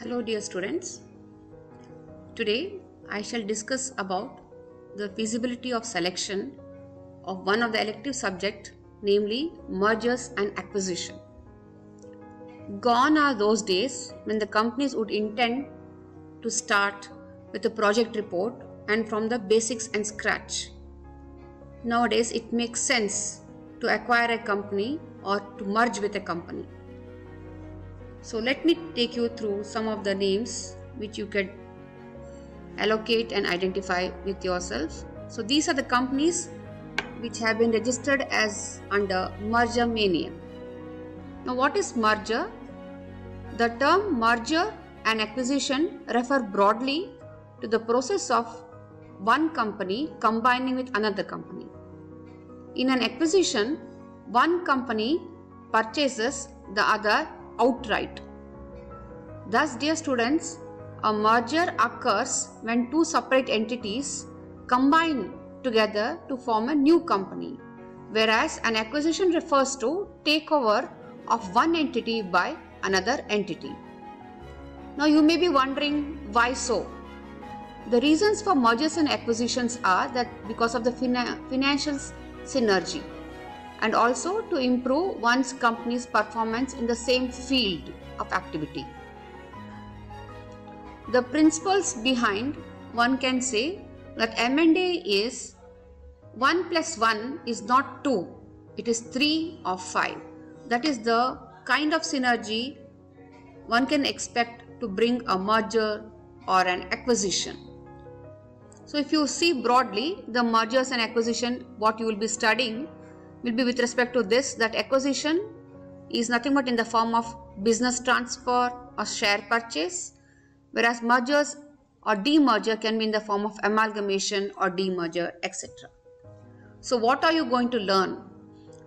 Hello dear students. Today I shall discuss about the feasibility of selection of one of the elective subject, namely mergers and acquisition. Gone are those days when the companies would intend to start with a project report and from the basics and scratch. Nowadays it makes sense to acquire a company or to merge with a company. So let me take you through some of the names which you can allocate and identify with yourself. So these are the companies which have been registered as under Merger Mania. Now what is merger? The term merger and acquisition refer broadly to the process of one company combining with another company. In an acquisition, one company purchases the other outright. Thus, dear students, a merger occurs when two separate entities combine together to form a new company, whereas an acquisition refers to takeover of one entity by another entity. Now you may be wondering why so. The reasons for mergers and acquisitions are that because of the financial synergy, and also to improve one's company's performance in the same field of activity. The principles behind, one can say that M&A is 1 + 1 is not 2, it is 3 or 5. That is the kind of synergy one can expect to bring a merger or an acquisition. So if you see broadly the mergers and acquisition, what you will be studying will be with respect to this, that acquisition is nothing but in the form of business transfer or share purchase, whereas mergers or demerger can be in the form of amalgamation or demerger, etc. So what are you going to learn?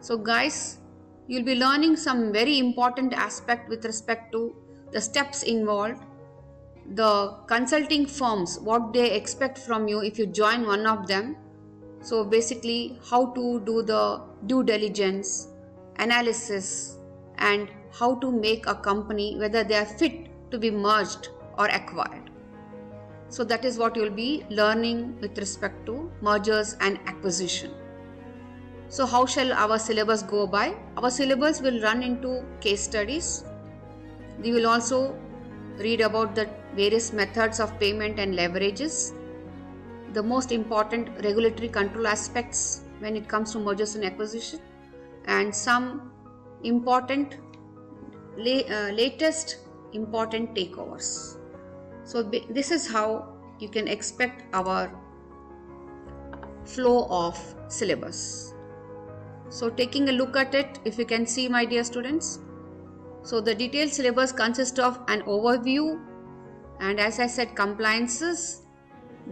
So guys, you will be learning some very important aspect with respect to the steps involved, the consulting firms, what they expect from you if you join one of them. So basically how to do the due diligence, analysis, and how to make a company, whether they are fit to be merged or acquired. So that is what you will be learning with respect to mergers and acquisition. So how shall our syllabus go by? Our syllabus will run into case studies. We will also read about the various methods of payment and leverages, the most important regulatory control aspects when it comes to mergers and acquisition, and some important latest important takeovers. So this is how you can expect our flow of syllabus. So taking a look at it, if you can see, my dear students, so the detailed syllabus consists of an overview and, as I said, compliances,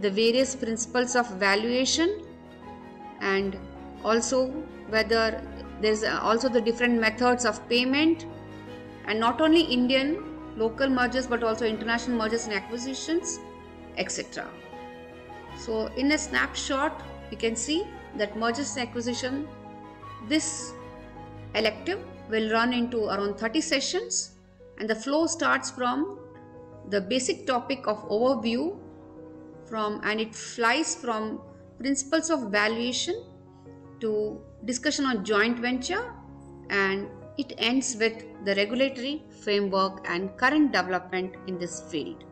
the various principles of valuation, and also whether there is also the different methods of payment, and not only Indian local mergers but also international mergers and acquisitions, etc. So in a snapshot you can see that mergers and acquisition, this elective will run into around 30 sessions, and the flow starts from the basic topic of overview and it flies from principles of valuation to discussion on joint venture, and it ends with the regulatory framework and current development in this field.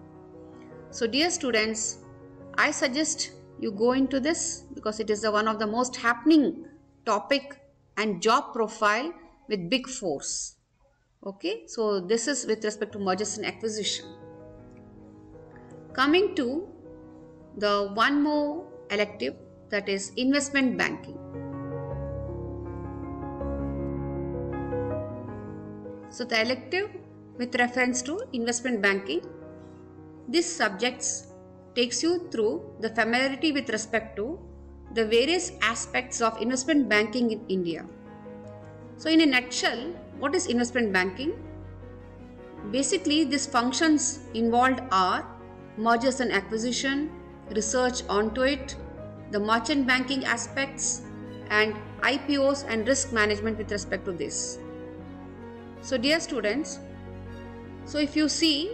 So dear students, I suggest you go into this because it is one of the most happening topic and job profile with big force. Okay, so this is with respect to mergers and acquisition. Coming to the one more elective, that is investment banking. So the elective with reference to investment banking, this subjects takes you through the familiarity with respect to the various aspects of investment banking in India. So in a nutshell, what is investment banking? Basically, these functions involved are mergers and acquisition, research onto it, the merchant banking aspects, and IPOs and risk management with respect to this. So dear students, so if you see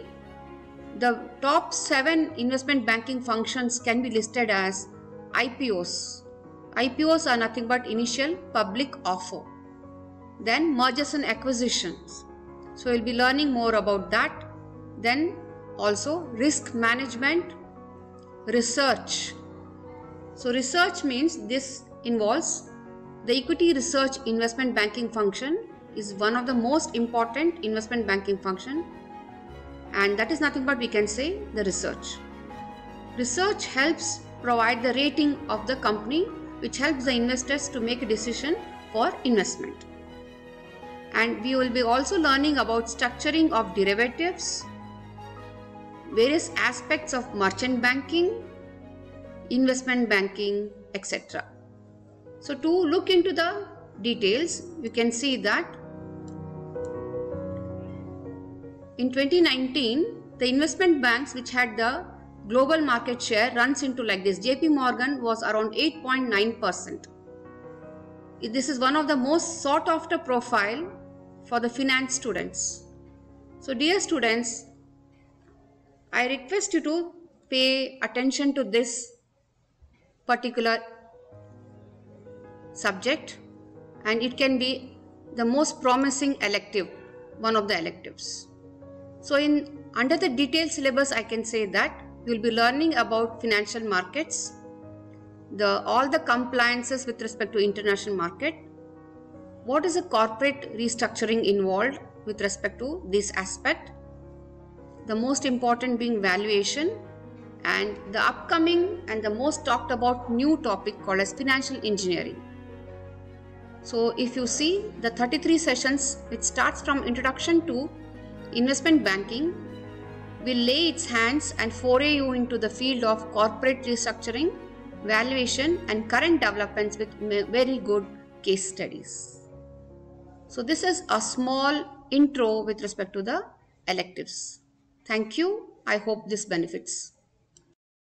the top 7 investment banking functions can be listed as IPOs. IPOs are nothing but initial public offer. Then mergers and acquisitions. So we'll be learning more about that. Then also risk management, research. So research means this involves the equity research investment banking function is one of the most important investment banking function, and that is nothing but we can say the research. Research helps provide the rating of the company, which helps the investors to make a decision for investment. And we will be also learning about structuring of derivatives, various aspects of merchant banking, investment banking, etc. So to look into the details, you can see that in 2019, the investment banks which had the global market share runs into like this. JP Morgan was around 8.9%. This is one of the most sought after profile for the finance students. So dear students, I request you to pay attention to this particular subject, and it can be the most promising elective, one of the electives. So under the detailed syllabus, I can say that you will be learning about financial markets, all the compliances with respect to international market, what is a corporate restructuring involved with respect to this aspect, the most important being valuation, and the upcoming and the most talked about new topic called as financial engineering. So if you see the 33 sessions, which starts from introduction to investment banking, will lay its hands and foray you into the field of corporate restructuring, valuation and current developments with very good case studies. So this is a small intro with respect to the electives. Thank you. I hope this benefits.